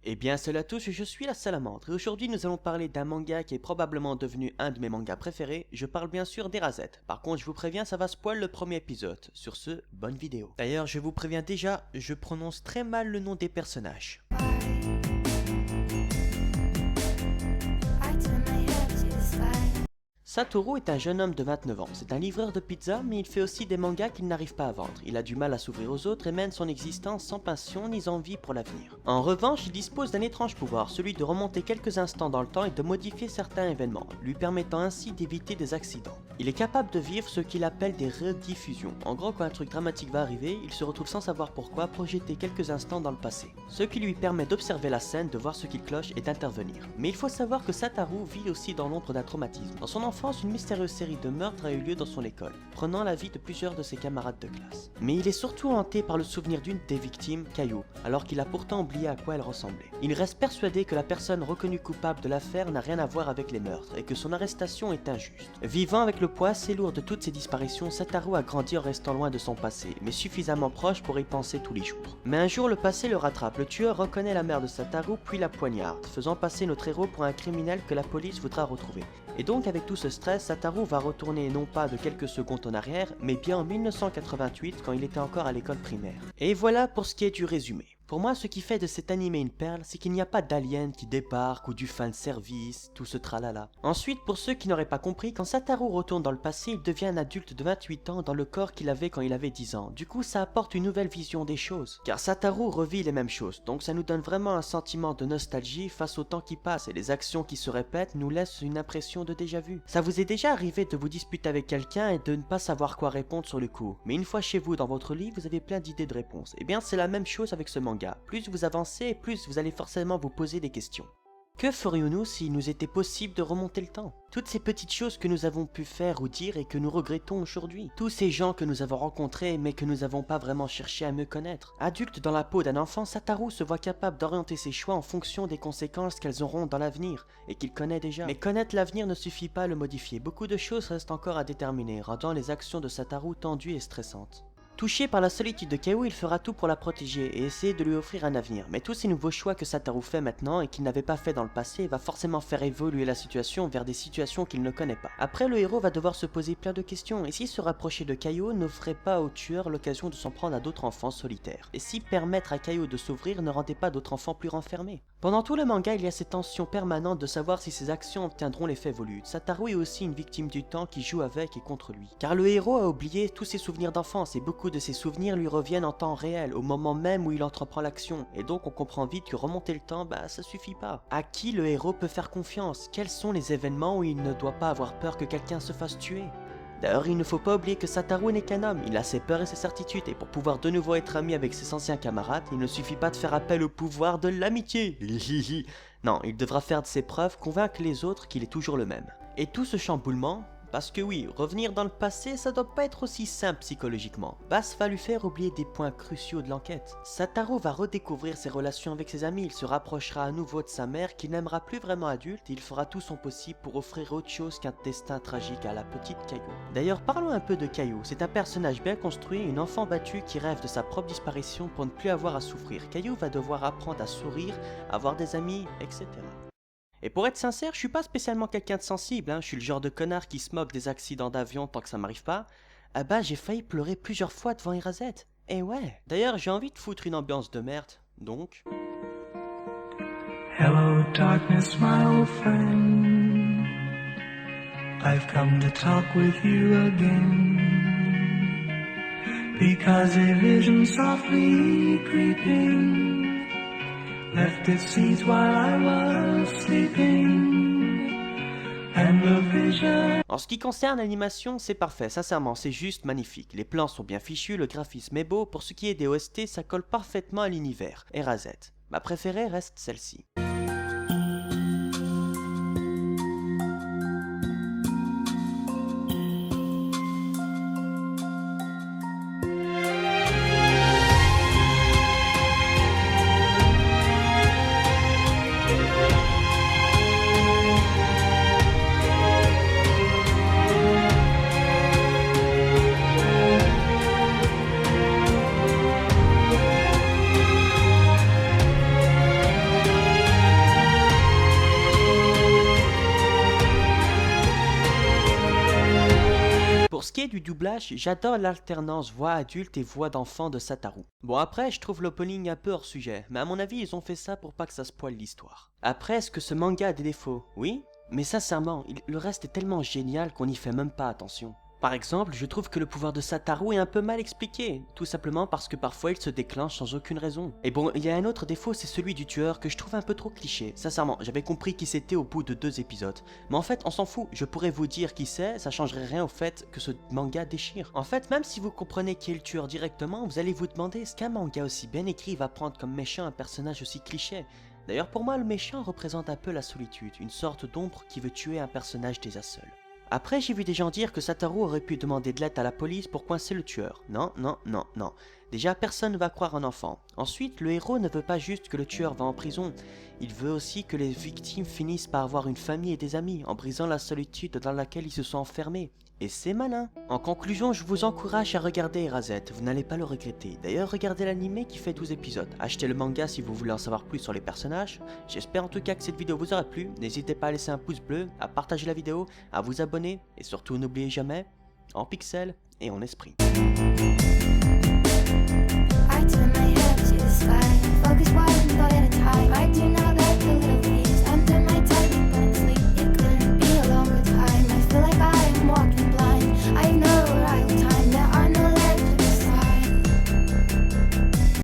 Eh bien salut à tous, je suis la Salamandre et aujourd'hui nous allons parler d'un manga qui est probablement devenu un de mes mangas préférés, je parle bien sûr d'Erased. Par contre je vous préviens, ça va spoil le premier épisode, sur ce, bonne vidéo. D'ailleurs je vous préviens déjà, je prononce très mal le nom des personnages. Satoru est un jeune homme de 29 ans, c'est un livreur de pizza mais il fait aussi des mangas qu'il n'arrive pas à vendre. Il a du mal à s'ouvrir aux autres et mène son existence sans passion ni envie pour l'avenir. En revanche, il dispose d'un étrange pouvoir, celui de remonter quelques instants dans le temps et de modifier certains événements, lui permettant ainsi d'éviter des accidents. Il est capable de vivre ce qu'il appelle des rediffusions. En gros, quand un truc dramatique va arriver, il se retrouve sans savoir pourquoi projeté quelques instants dans le passé. Ce qui lui permet d'observer la scène, de voir ce qu'il cloche et d'intervenir. Mais il faut savoir que Satoru vit aussi dans l'ombre d'un traumatisme. Dans son enfance, une mystérieuse série de meurtres a eu lieu dans son école, prenant la vie de plusieurs de ses camarades de classe. Mais il est surtout hanté par le souvenir d'une des victimes, Kayu, alors qu'il a pourtant oublié à quoi elle ressemblait. Il reste persuadé que la personne reconnue coupable de l'affaire n'a rien à voir avec les meurtres et que son arrestation est injuste. Vivant avec le poids assez lourd de toutes ces disparitions, Satoru a grandi en restant loin de son passé, mais suffisamment proche pour y penser tous les jours. Mais un jour, le passé le rattrape. Le tueur reconnaît la mère de Satoru puis la poignarde, faisant passer notre héros pour un criminel que la police voudra retrouver. Et donc avec tout ce stress, Satoru va retourner non pas de quelques secondes en arrière, mais bien en 1988 quand il était encore à l'école primaire. Et voilà pour ce qui est du résumé. Pour moi, ce qui fait de cet animé une perle, c'est qu'il n'y a pas d'alien qui débarque ou du fanservice, tout ce tralala. Ensuite, pour ceux qui n'auraient pas compris, quand Satoru retourne dans le passé, il devient un adulte de 28 ans dans le corps qu'il avait quand il avait 10 ans. Du coup, ça apporte une nouvelle vision des choses. Car Satoru revit les mêmes choses, donc ça nous donne vraiment un sentiment de nostalgie face au temps qui passe et les actions qui se répètent nous laissent une impression de déjà-vu. Ça vous est déjà arrivé de vous disputer avec quelqu'un et de ne pas savoir quoi répondre sur le coup, mais une fois chez vous dans votre lit, vous avez plein d'idées de réponses. Et bien c'est la même chose avec ce manga. Plus vous avancez, plus vous allez forcément vous poser des questions. Que ferions-nous s'il nous était possible de remonter le temps? Toutes ces petites choses que nous avons pu faire ou dire et que nous regrettons aujourd'hui. Tous ces gens que nous avons rencontrés mais que nous n'avons pas vraiment cherché à mieux connaître. Adulte dans la peau d'un enfant, Satoru se voit capable d'orienter ses choix en fonction des conséquences qu'elles auront dans l'avenir et qu'il connaît déjà. Mais connaître l'avenir ne suffit pas à le modifier. Beaucoup de choses restent encore à déterminer, rendant les actions de Satoru tendues et stressantes. Touché par la solitude de Kayu, il fera tout pour la protéger et essayer de lui offrir un avenir. Mais tous ces nouveaux choix que Satoru fait maintenant et qu'il n'avait pas fait dans le passé va forcément faire évoluer la situation vers des situations qu'il ne connaît pas. Après, le héros va devoir se poser plein de questions. Et si se rapprocher de Kayu n'offrait pas au tueur l'occasion de s'en prendre à d'autres enfants solitaires? Et si permettre à Kayu de s'ouvrir ne rendait pas d'autres enfants plus renfermés? Pendant tout le manga, il y a cette tension permanente de savoir si ses actions obtiendront l'effet voulu. Satoru est aussi une victime du temps qui joue avec et contre lui. Car le héros a oublié tous ses souvenirs d'enfance et beaucoup de ses souvenirs lui reviennent en temps réel, au moment même où il entreprend l'action. Et donc on comprend vite que remonter le temps, ça suffit pas. À qui le héros peut faire confiance? Quels sont les événements où il ne doit pas avoir peur que quelqu'un se fasse tuer? D'ailleurs, il ne faut pas oublier que Satoru n'est qu'un homme, il a ses peurs et ses certitudes, et pour pouvoir de nouveau être ami avec ses anciens camarades, il ne suffit pas de faire appel au pouvoir de l'amitié. Non, il devra faire de ses preuves, convaincre les autres qu'il est toujours le même. Et tout ce chamboulement, parce que oui, revenir dans le passé, ça doit pas être aussi simple psychologiquement. Va lui faire oublier des points cruciaux de l'enquête. Satoru va redécouvrir ses relations avec ses amis, il se rapprochera à nouveau de sa mère qu'il n'aimera plus vraiment adulte et il fera tout son possible pour offrir autre chose qu'un destin tragique à la petite Kayu. D'ailleurs, parlons un peu de Kayu. C'est un personnage bien construit, une enfant battue qui rêve de sa propre disparition pour ne plus avoir à souffrir. Kayu va devoir apprendre à sourire, avoir des amis, etc. Et pour être sincère, je suis pas spécialement quelqu'un de sensible, je suis le genre de connard qui se moque des accidents d'avion tant que ça m'arrive pas. J'ai failli pleurer plusieurs fois devant Erased. Et ouais. D'ailleurs, j'ai envie de foutre une ambiance de merde, donc... Hello darkness, my old friend. I've come to talk with you again. Because a vision softly creeping left its seeds while I was sleeping, and the vision... En ce qui concerne l'animation, c'est parfait, sincèrement, c'est juste magnifique. Les plans sont bien fichus, le graphisme est beau, pour ce qui est des OST, ça colle parfaitement à l'univers, Erased. Ma préférée reste celle-ci. doublage, j'adore l'alternance voix adulte et voix d'enfant de Sataru. Bon après, je trouve l'opening un peu hors sujet, mais à mon avis ils ont fait ça pour pas que ça spoile l'histoire. Après, est-ce que ce manga a des défauts? Oui, mais sincèrement, le reste est tellement génial qu'on n'y fait même pas attention. Par exemple, je trouve que le pouvoir de Sataru est un peu mal expliqué, tout simplement parce que parfois il se déclenche sans aucune raison. Et bon, il y a un autre défaut, c'est celui du tueur que je trouve un peu trop cliché. Sincèrement, j'avais compris qui c'était au bout de 2 épisodes. Mais en fait, on s'en fout, je pourrais vous dire qui c'est, ça changerait rien au fait que ce manga déchire. En fait, même si vous comprenez qui est le tueur directement, vous allez vous demander est-ce qu'un manga aussi bien écrit va prendre comme méchant un personnage aussi cliché. D'ailleurs, pour moi, le méchant représente un peu la solitude, une sorte d'ombre qui veut tuer un personnage déjà seul. Après, j'ai vu des gens dire que Sataru aurait pu demander de l'aide à la police pour coincer le tueur. Non, non, non, non. Déjà, personne ne va croire un enfant. Ensuite, le héros ne veut pas juste que le tueur va en prison. Il veut aussi que les victimes finissent par avoir une famille et des amis, en brisant la solitude dans laquelle ils se sont enfermés. Et c'est malin. En conclusion, je vous encourage à regarder Erased, vous n'allez pas le regretter. D'ailleurs, regardez l'anime qui fait 12 épisodes. Achetez le manga si vous voulez en savoir plus sur les personnages. J'espère en tout cas que cette vidéo vous aura plu. N'hésitez pas à laisser un pouce bleu, à partager la vidéo, à vous abonner. Et surtout, n'oubliez jamais, en pixels et en esprit. I turn my head to the sky, focus wide.